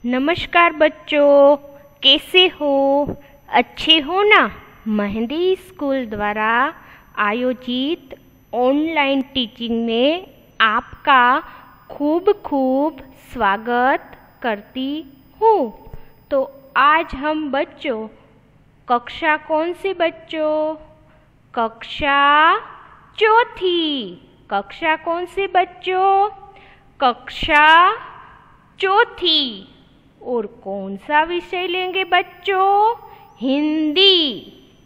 नमस्कार बच्चों, कैसे हो? अच्छे हो ना? मेहंदी स्कूल द्वारा आयोजित ऑनलाइन टीचिंग में आपका खूब खूब स्वागत करती हूँ। तो आज हम बच्चों कक्षा कौन सी बच्चों? कक्षा चौथी। कक्षा कौन सी बच्चों? कक्षा चौथी। और कौन सा विषय लेंगे बच्चों? हिंदी।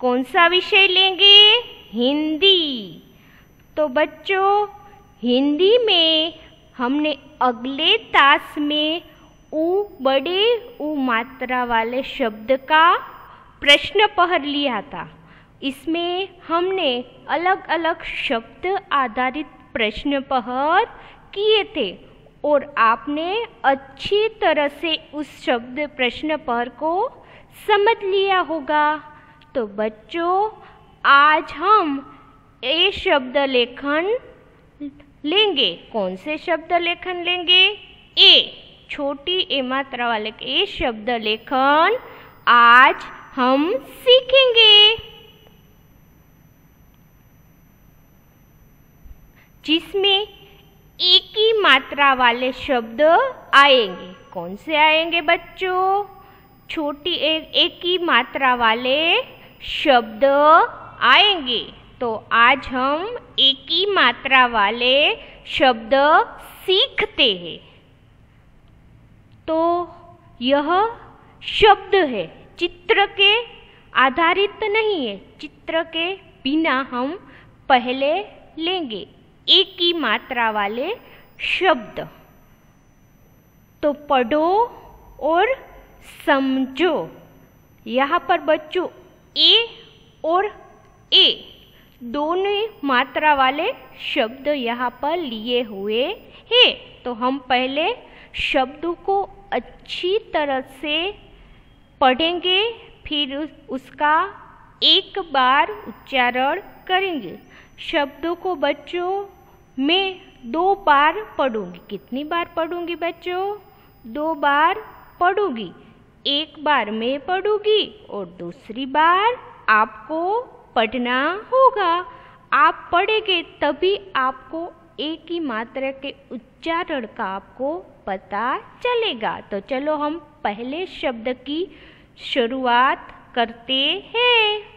कौन सा विषय लेंगे? हिंदी। तो बच्चों हिंदी में हमने अगले तास में बड़े उ मात्रा वाले शब्द का प्रश्न पढ़ लिया था। इसमें हमने अलग अलग शब्द आधारित प्रश्न पढ़ किए थे और आपने अच्छी तरह से उस शब्द प्रश्न पढ़ को समझ लिया होगा। तो बच्चों आज हम ये शब्द लेखन लेंगे। कौन से शब्द लेखन लेंगे? ए, छोटी ए मात्रा वाले ए शब्द लेखन आज हम सीखेंगे, जिसमें एक ही मात्रा वाले शब्द आएंगे। कौन से आएंगे बच्चों? छोटी एक ही मात्रा वाले शब्द आएंगे। तो आज हम एक ही मात्रा वाले शब्द सीखते हैं। तो यह शब्द है, चित्र के आधारित नहीं है। चित्र के बिना हम पहले लेंगे एक ही मात्रा वाले शब्द। तो पढ़ो और समझो। यहाँ पर बच्चों ए और ए दोनों मात्रा वाले शब्द यहाँ पर लिए हुए हैं। तो हम पहले शब्दों को अच्छी तरह से पढ़ेंगे, फिर उसका एक बार उच्चारण करेंगे। शब्दों को बच्चों मैं 2 बार पढ़ूंगी। कितनी बार पढ़ूंगी बच्चों? 2 बार पढ़ूंगी। एक बार मैं पढ़ूंगी और दूसरी बार आपको पढ़ना होगा। आप पढ़ेंगे तभी आपको एक ही मात्रा के उच्चारण का आपको पता चलेगा। तो चलो हम पहले शब्द की शुरुआत करते हैं।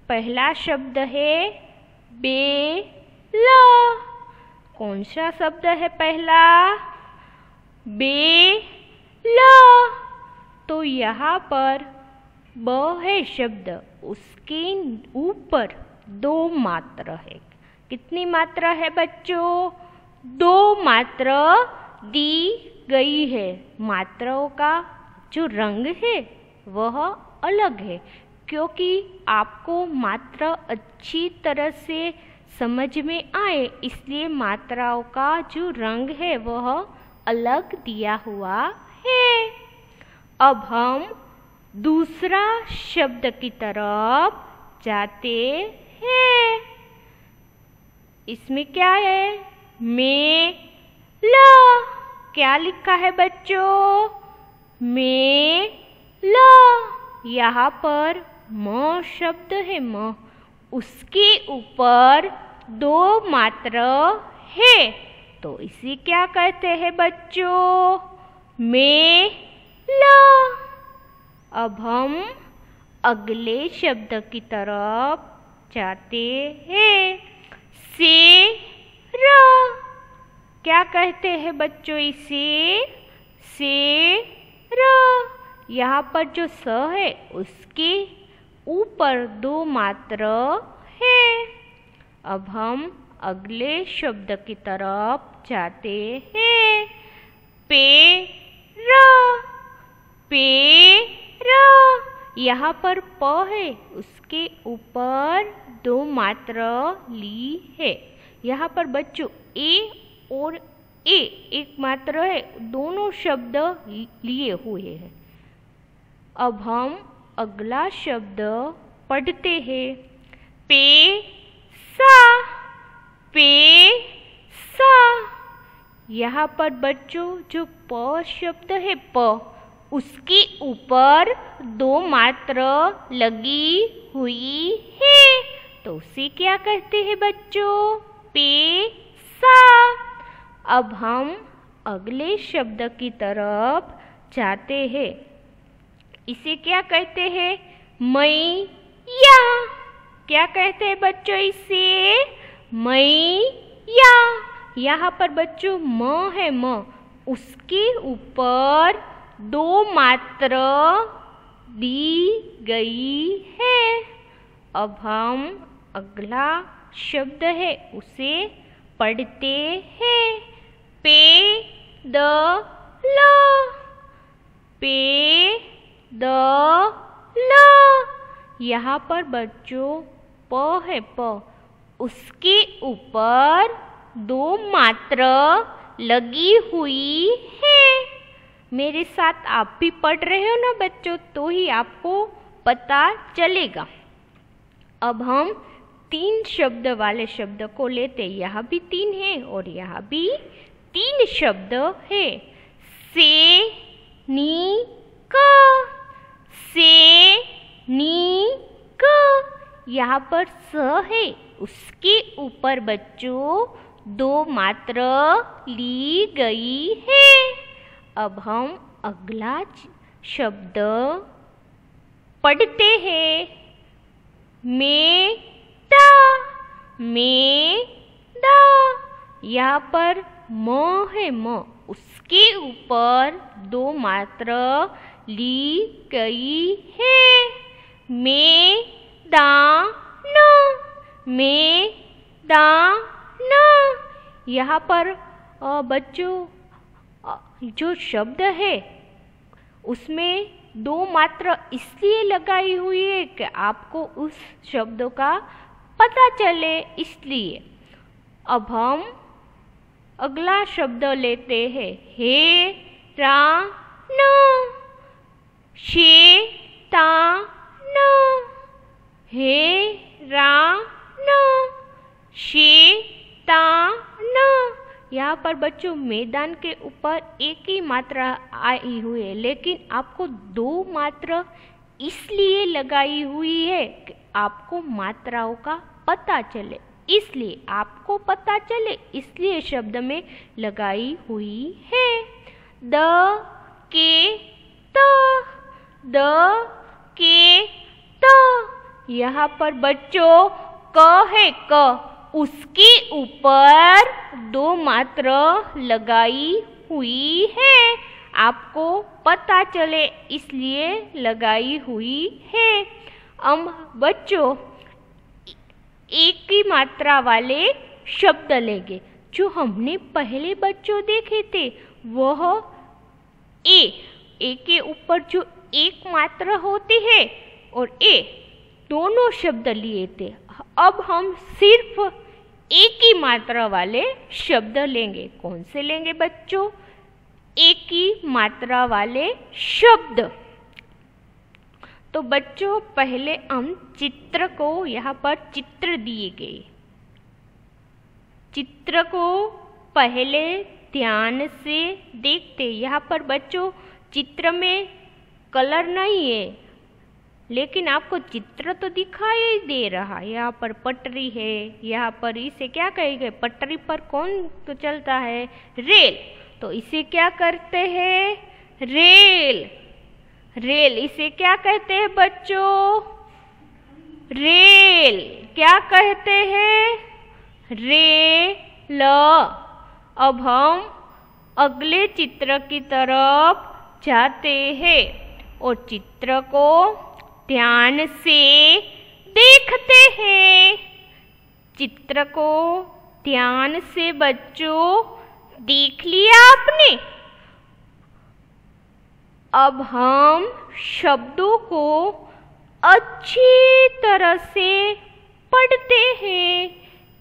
पहला शब्द है बेला। कौन सा शब्द है पहला? बेला। तो यहाँ पर ब है शब्द, उसके ऊपर 2 मात्रा है। कितनी मात्रा है बच्चों? 2 मात्रा दी गई है। मात्राओं का जो रंग है वह अलग है, क्योंकि आपको मात्रा अच्छी तरह से समझ में आए, इसलिए मात्राओं का जो रंग है वह अलग दिया हुआ है। अब हम दूसरा शब्द की तरफ जाते हैं। इसमें क्या है? मेला। क्या लिखा है बच्चों? मेला। यहाँ पर म शब्द है, म उसके ऊपर 2 मात्रा है। तो इसे क्या कहते हैं बच्चों? मेला। अब हम अगले शब्द की तरफ जाते हैं। सेरा। क्या कहते हैं बच्चों इसे? सेरा। यहाँ पर जो स है उसके ऊपर 2 मात्रा है। अब हम अगले शब्द की तरफ जाते हैं। पेरा। पेरा। यहाँ पर प है, उसके ऊपर 2 मात्रा ली है। यहाँ पर बच्चों ए और ए एक मात्रा है, दोनों शब्द लिए हुए हैं। अब हम अगला शब्द पढ़ते हैं। पैसा। पैसा। यहाँ पर बच्चों जो प शब्द है प, उसके ऊपर दो मात्रा लगी हुई है, तो उसे क्या कहते हैं बच्चों? पैसा। अब हम अगले शब्द की तरफ जाते हैं। इसे क्या कहते हैं? मैया। क्या कहते हैं बच्चों इसे? मैया। यहाँ पर बच्चों म है, म, उसके ऊपर दो मात्रा दी गई है। अब हम अगला शब्द है उसे पढ़ते हैं। पैदल। पैदल। यहाँ पर बच्चों प है, प, उसके ऊपर दो मात्रा लगी हुई है। मेरे साथ आप भी पढ़ रहे हो ना बच्चों, तो ही आपको पता चलेगा। अब हम तीन शब्द वाले शब्द को लेते। यहाँ भी तीन है और यहाँ भी तीन शब्द है। से नी क। से नी क। यहाँ पर स है, उसके ऊपर बच्चों दो मात्रा ली गई है। अब हम अगला शब्द पढ़ते हैं। मेदा। मेदा। यहाँ पर म है, म, उसके ऊपर दो मात्रा ली गई है। मैदान। मैदान। यहाँ पर बच्चों जो शब्द है उसमें दो मात्रा इसलिए लगाई हुई है कि आपको उस शब्द का पता चले, इसलिए। अब हम अगला शब्द लेते हैं। हैरान। शैतान। हैरान। शैतान। यहाँ पर बच्चों मैदान के ऊपर एक ही मात्रा आई हुई है, लेकिन आपको दो मात्रा इसलिए लगाई हुई है कि आपको मात्राओं का पता चले, इसलिए आपको पता चले, इसलिए शब्द में लगाई हुई है। द के त। द के त। यहाँ पर बच्चों क है, क, उसके ऊपर दो मात्रा लगाई हुई है, आपको पता चले इसलिए लगाई हुई है। अब बच्चों एक ही मात्रा वाले शब्द लेंगे। जो हमने पहले बच्चों देखे थे वह ए के ऊपर जो एक मात्रा होती है और ए दोनों शब्द लिए थे। अब हम सिर्फ एक ही मात्रा वाले शब्द लेंगे। कौन से लेंगे बच्चों? एक ही मात्रा वाले शब्द। तो बच्चों पहले हम चित्र को, यहाँ पर चित्र दिए गए, चित्र को पहले ध्यान से देखते। यहाँ पर बच्चों चित्र में कलर नहीं है, लेकिन आपको चित्र तो दिखाई दे रहा है। यहाँ पर पटरी है, यहाँ पर इसे क्या कहेंगे? पटरी पर कौन तो चलता है? रेल। तो इसे क्या करते हैं? रेल। रेल। इसे क्या कहते हैं बच्चों? रेल। क्या कहते हैं? रेल। अब हम अगले चित्र की तरफ जाते हैं और चित्र को ध्यान से देखते हैं। चित्र को ध्यान से बच्चों देख लिया आपने। अब हम शब्दों को अच्छी तरह से पढ़ते हैं।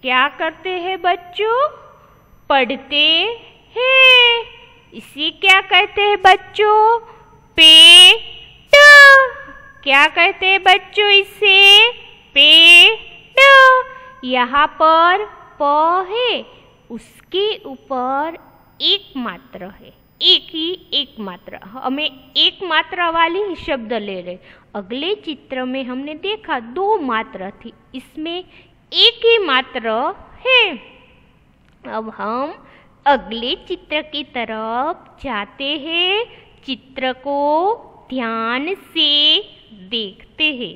क्या करते हैं बच्चों? पढ़ते हैं। इसे क्या कहते हैं बच्चों? पेट। क्या कहते हैं बच्चों इसे? पेट। यहाँ पर प है, उसके ऊपर एक मात्र है, एक ही एक मात्रा, हमें एक मात्रा वाली ही शब्द ले रहे। अगले चित्र में हमने देखा दो मात्रा थी, इसमें एक ही मात्रा है। अब हम अगले चित्र की तरफ जाते हैं, चित्र को ध्यान से देखते हैं।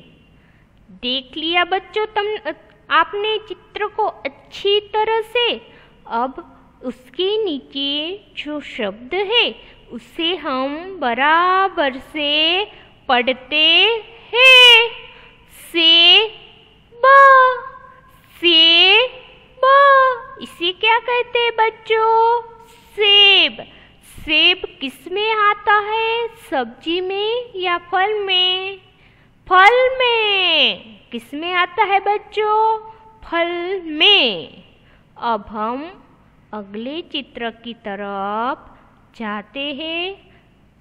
देख लिया बच्चों आपने चित्र को अच्छी तरह से। अब उसके नीचे जो शब्द है उसे हम बराबर से पढ़ते हैं। सेब, सेब, इसे क्या कहते हैं बच्चों? सेब। सेब किस में आता है? सब्जी में या फल में? फल में। किस में आता है बच्चों? फल में। अब हम अगले चित्र की तरफ जाते हैं,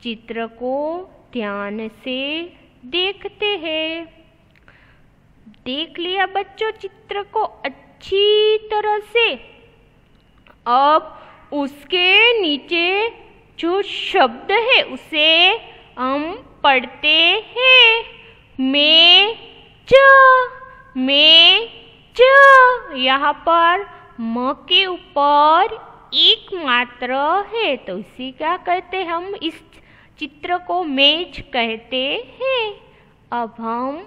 चित्र को ध्यान से देखते हैं। देख लिया बच्चों चित्र को अच्छी तरह से। अब उसके नीचे जो शब्द है उसे हम पढ़ते हैं। मेज, मेज। यहाँ पर म के ऊपर एक मात्रा है, तो इसे क्या कहते हैं? हम इस चित्र को मेज कहते हैं। अब हम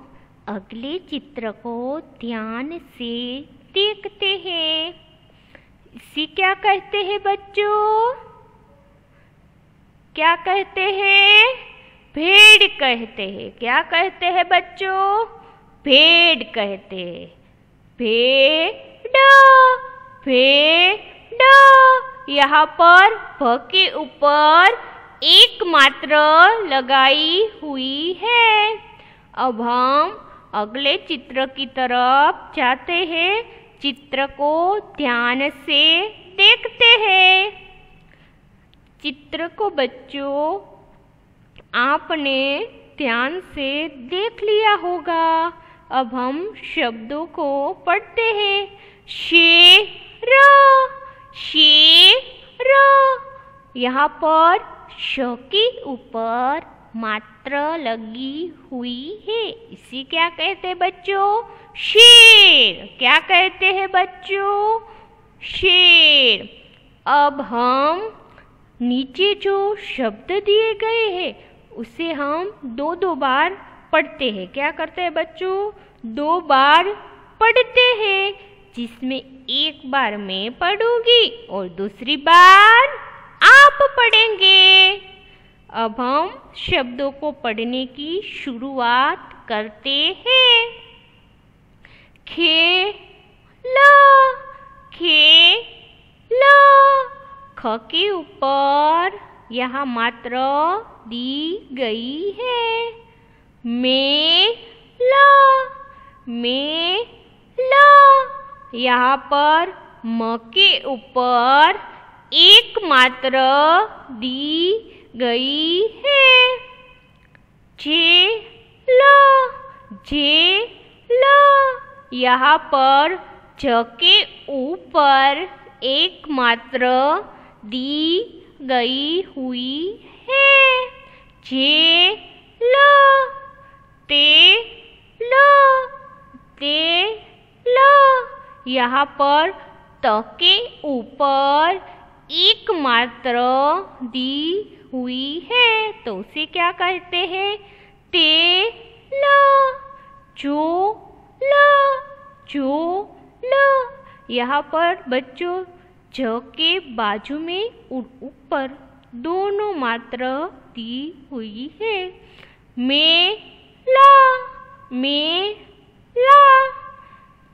अगले चित्र को ध्यान से देखते हैं। इसे क्या कहते हैं बच्चों? क्या कहते हैं? भेड़ कहते हैं। क्या कहते हैं बच्चों? भेड़ कहते हैं। भेड़, भेड़। यहाँ पर भ के ऊपर एक मात्रा लगाई हुई है। अब हम अगले चित्र की तरफ जाते हैं, चित्र को ध्यान से देखते हैं। चित्र को बच्चों आपने ध्यान से देख लिया होगा। अब हम शब्दों को पढ़ते हैं। शेर, शेर। यहाँ पर श के ऊपर मात्रा लगी हुई है, इसे क्या कहते हैं बच्चों? शेर। क्या कहते हैं बच्चों? शेर। अब हम नीचे जो शब्द दिए गए हैं उसे हम दो दो बार पढ़ते हैं। क्या करते हैं बच्चों? दो बार पढ़ते हैं, जिसमें एक बार मैं पढ़ूंगी और दूसरी बार आप पढ़ेंगे। अब हम शब्दों को पढ़ने की शुरुआत करते हैं। खेला, खेला। ख के ऊपर यहाँ मात्रा दी गई है। मेला, मेला। यहाँ पर म के ऊपर एक मात्रा दी गई है। झेला, झेला। यहाँ पर झ के ऊपर एक मात्रा दी गई हुई है। झेला, तेला, तेला। यहाँ पर त के ऊपर एक मात्रा दी हुई है, तो उसे क्या कहते हैं? तेला। झोला, झोला। यहाँ पर बच्चों झ के बाजू में ऊपर दोनों मात्रा दी हुई है। मेला, मेला।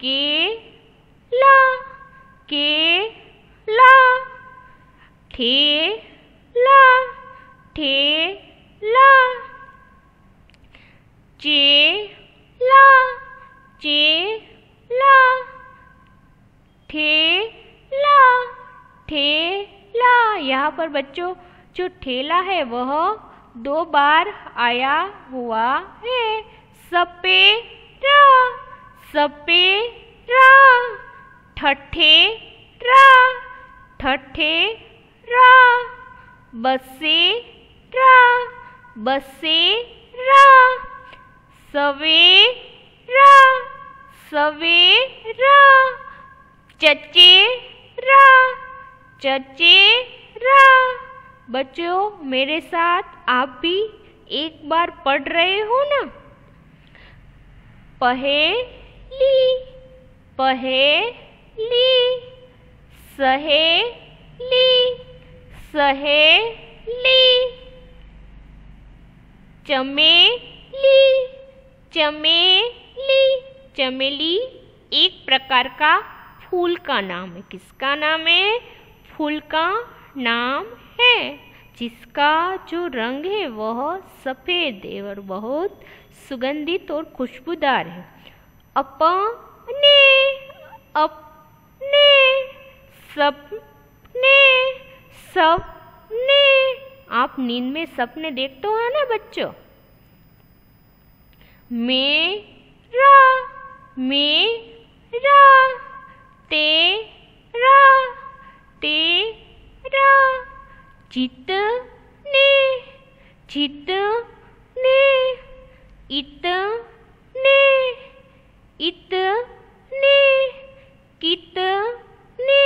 केला, केला। ठेला, ठेला। चेला, चेला। ठेला, ठेला। यहाँ पर बच्चों जो ठेला है वह दो बार आया हुआ है। सपेरा, सपेरा। ठठेरा, ठठेरा। रा, बसेरा, बसेरा, सवेरा, सवेरा, चचेरा, चचेरा। बच्चों मेरे साथ आप भी एक बार पढ़ रहे हो ना। पहेली, पहेली, सहेली, सहेली, चमेली, चमेली। चमेली एक प्रकार का फूल का नाम है। किसका नाम है? फूल का नाम है, जिसका जो रंग है वह सफ़ेद है और बहुत सुगंधित और खुशबूदार है। अपने, अपने, सपने, सपने। आप नींद में सपने देखते हो ना बच्चों। मेरा, मेरा, तेरा, तेरा, जितने, जितने, इतने, इतने, कितने,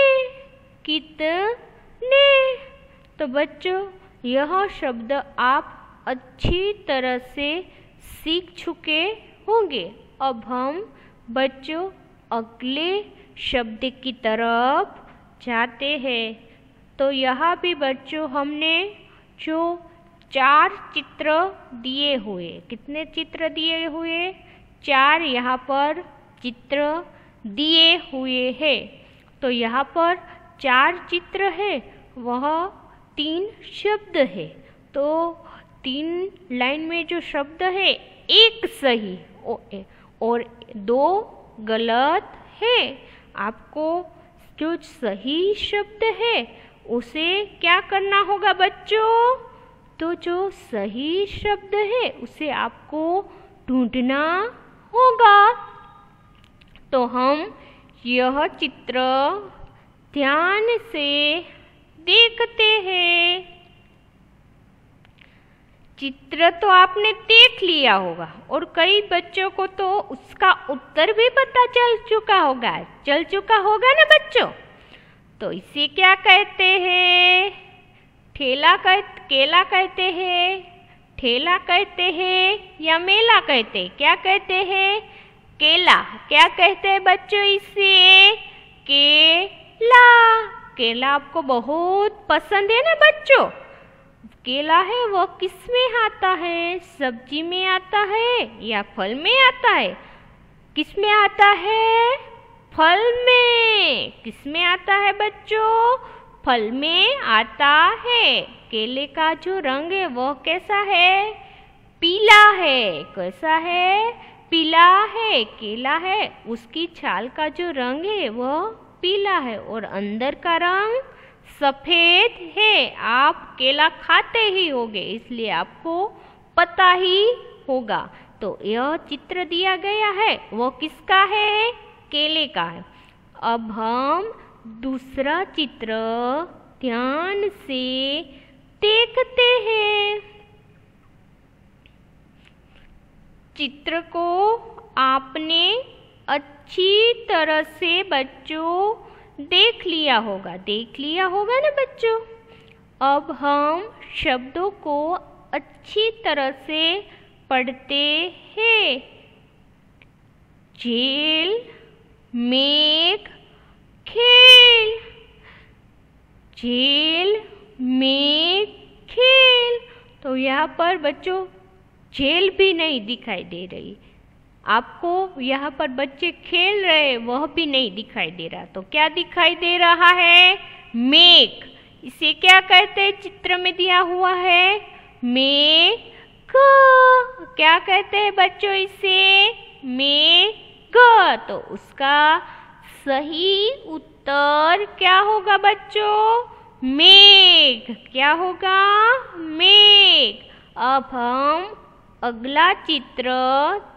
कितने। तो बच्चों यह शब्द आप अच्छी तरह से सीख चुके होंगे। अब हम बच्चों अगले शब्द की तरफ जाते हैं। तो यहाँ भी बच्चों हमने जो 4 चित्र दिए हुए, कितने चित्र दिए हुए? 4 यहाँ पर चित्र दिए हुए हैं। तो यहाँ पर 4 चित्र है, वह 3 शब्द है। तो 3 लाइन में जो शब्द है, एक सही और 2 गलत है। आपको जो सही शब्द है उसे क्या करना होगा बच्चों? तो जो सही शब्द है उसे आपको ढूंढना होगा। तो हम यह चित्र ध्यान से देखते हैं। चित्र तो आपने देख लिया होगा और कई बच्चों को तो उसका उत्तर भी पता चल चुका होगा ना बच्चों। तो इसे क्या कहते हैं? केला कहते हैं, ठेला कहते हैं या मेला कहते हैं? क्या कहते हैं? केला। क्या कहते हैं बच्चों इसे? केला। केला आपको बहुत पसंद है ना बच्चों। केला है वो किस में आता है? सब्जी में आता है या फल में आता है? किस में आता है? फल में। किस में आता है बच्चों? फल में आता है। केले का जो रंग है वह कैसा है? पीला है। कैसा है? पीला है। केला है, उसकी छाल का जो रंग है वह पीला है और अंदर का रंग सफ़ेद है। आप केला खाते ही होंगे, इसलिए आपको पता ही होगा। तो यह चित्र दिया गया है वो किसका है? केले का है। अब हम दूसरा चित्र ध्यान से देखते हैं। चित्र को आपने अच्छी तरह से बच्चों देख लिया होगा ना बच्चों। अब हम शब्दों को अच्छी तरह से पढ़ते हैं। झेल, मेघ, खेल। झेल, मेघ, खेल। तो यहाँ पर बच्चों झेल भी नहीं दिखाई दे रही। आपको यहाँ पर बच्चे खेल रहे वह भी नहीं दिखाई दे रहा। तो क्या दिखाई दे रहा है? मेघ। इसे क्या कहते हैं? चित्र में दिया हुआ है मेघ। क्या कहते हैं बच्चों इसे? मेघ। तो उसका सही उत्तर क्या होगा बच्चों? मेघ। क्या होगा? मेघ। अब हम अगला चित्र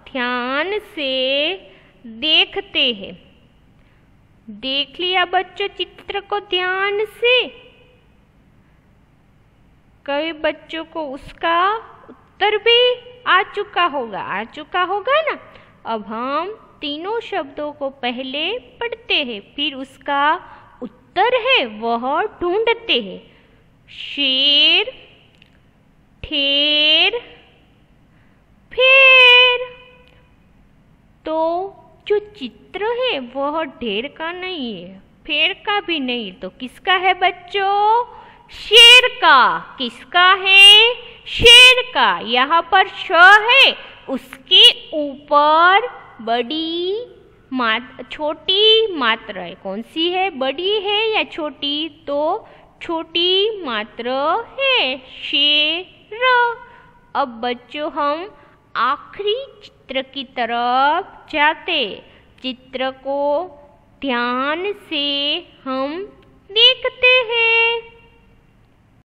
ध्यान से देखते हैं। देख लिया बच्चों चित्र को ध्यान से? कई बच्चों को उसका उत्तर भी आ चुका होगा ना। अब हम तीनों शब्दों को पहले पढ़ते हैं, फिर उसका उत्तर है वह ढूंढते हैं। शेर, ठेर, फेर। तो जो चित्र है वह ढेर का नहीं है, फेर का भी नहीं, तो किसका है बच्चों? शेर का। किसका है? शेर का। यहाँ पर श है, उसके ऊपर बड़ी छोटी मात्रा है। कौन सी है? बड़ी है या छोटी? तो छोटी मात्रा है, शेर। अब बच्चों हम आखिरी चित्र की तरफ जाते। चित्र को ध्यान से हम देखते हैं।